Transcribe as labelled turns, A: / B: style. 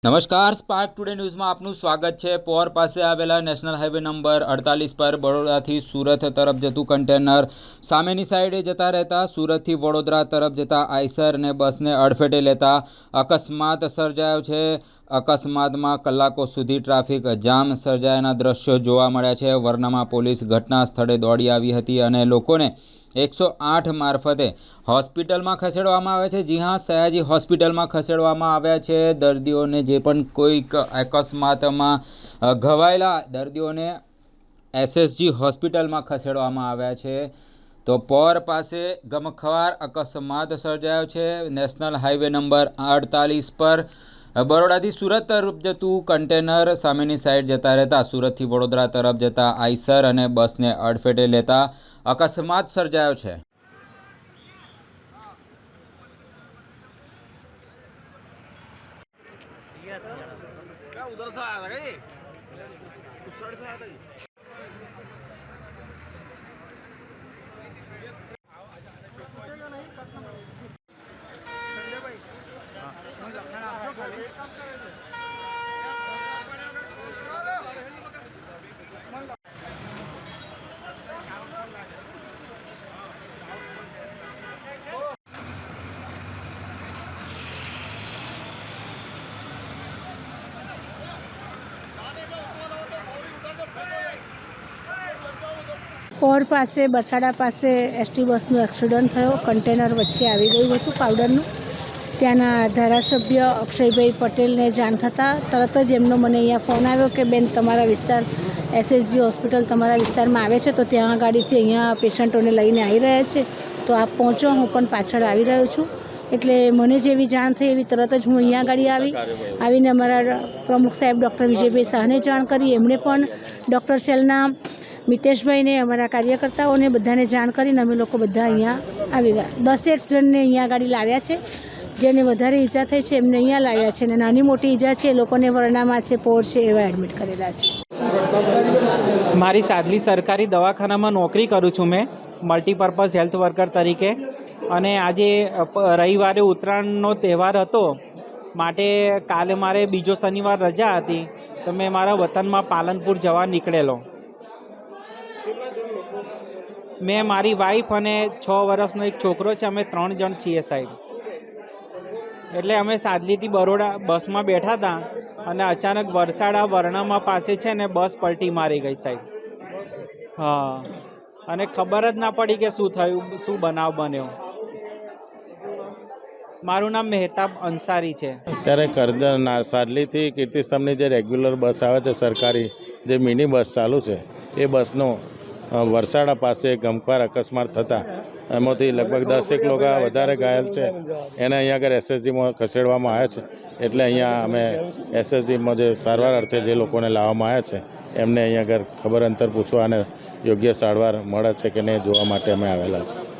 A: નમસ્કાર, spark today ન્યૂઝમાં આપનું સ્વાગત છે। પોર પાસે આવેલા નેશનલ હાઈવે નંબર 48 પર બરોડાથી સુરત તરફ જતું કન્ટેનર સામેની સાઈડે જતા રહેતા સુરતથી વડોદરા તરફ જતા આઈસર અને બસને અડફેટે લેતા અકસ્માત સર્જાયો છે। અકસ્માતમાં કલાકો સુધી ટ્રાફિક જામ સર્જાયાના દ્રશ્યો જોવા મળ્યા છે। વરનામા પોલીસ ઘટના સ્થળે દોડી આવી હતી અને લોકોને 108 મારફતે હોસ્પિટલમાં ખસેડવામાં આવ્યા છે। જી હા, સયાજી હોસ્પિટલમાં ખસેડવામાં આવ્યા છે। દર્દીઓને જે પણ કોઈક અકસ્માતમાં ઘવાયેલા દર્દીઓને એસએસજી હોસ્પિટલમાં ખસેડવામાં આવ્યા છે। તો પોર પાસે ગમખ્વાર અકસ્માત સર્જાયો છે। નેશનલ હાઈવે નંબર 48 પર બરોડાથી સુરત તરફ જતું કન્ટેનર સામેની સાઈડ જતા રહેતા સુરતથી વડોદરા તરફ જતા આઈસર અને બસને અડફેટે લેતા અકસ્માત સર્જાયો છે।
B: उधर से आया था क्या ये? उस साइड से आया था ये?
C: પોર પાસે બરસાડા પાસે એસટી બસનું એક્સિડન્ટ થયો। કન્ટેનર વચ્ચે આવી ગયું હતું પાવડરનું। ત્યાંના ધારાસભ્ય અક્ષયભાઈ પટેલને જાણ થતાં તરત જ એમનો મને અહીંયા ફોન આવ્યો કે બેન તમારા વિસ્તાર એસએસજી હોસ્પિટલ તમારા વિસ્તારમાં આવે છે, તો ત્યાં ગાડીથી અહીંયા પેશન્ટોને લઈને આવી રહ્યા છે, તો આપ પહોંચો, હું પણ પાછળ આવી રહ્યો છું। એટલે મને જેવી જાણ થઈ એવી તરત જ હું અહીંયા ગાડી આવીને અમારા પ્રમુખ સાહેબ ડૉક્ટર વિજયભાઈ શાહને જાણ કરી। એમણે પણ ડૉક્ટર સેલના મિતેશભાઈને અમારા કાર્યકર્તાઓને બધાને જાણ કરીને અમે લોકો બધા અહીંયા આવી ગયા। 10 જણને અહીંયા ગાડી લાવ્યા છે। જેને વધારે ઈજા થઈ છે એમને અહીંયા લાવ્યા છે અને નાની મોટી ઈજા છે એ લોકોને વરણામાં છે, પોર છે, એવા એડમિટ કરેલા છે।
D: મારી સાદલી સરકારી દવાખાનામાં નોકરી કરું છું મેં મલ્ટીપર્પઝ હેલ્થ વર્કર તરીકે। અને આજે રવિવારે ઉત્તરાયણનો તહેવાર હતો માટે કાલે મારે બીજો શનિવાર રજા હતી, તો મેં મારા વતનમાં પાલનપુર જવા નીકળેલો। મેં મારી વાઈફ અને 6 વર્ષનો એક છોકરો છે, અમે 3 જણ છીએ સાહેબ। એટલે અમે સાદલીથી બરોડા બસમાં બેઠા હતા અને અચાનક વરસાડા વરણામા પાસે છે ને બસ પલટી મારી ગઈ સાહેબ। હા, અને ખબર જ ના પડી કે શું થયું, શું બનાવ બન્યો। મારું નામ મહેતાબ અંસારી છે।
E: અત્યારે કરજણ સાદલીથી કીર્તિસ્તંભની જે રેગ્યુલર બસ આવે છે સરકારી, જે મિની બસ ચાલુ છે, એ બસનો વરસાડા પાસે ગમખ્વાર અકસ્માત થતાં એમાંથી લગભગ 10 લોકો વધારે ઘાયલ છે। એને અહીંયા આગળ એસએસજીમાં ખસેડવામાં આવ્યા છે। એટલે અહીંયા અમે એસએસજીમાં જે સારવાર અર્થે જે લોકોને લાવવામાં આવ્યા છે એમને અહીંયા આગળ ખબર અંતર પૂછવા અને યોગ્ય સારવાર મળે છે કે નહીં જોવા માટે અમે આવેલા છે।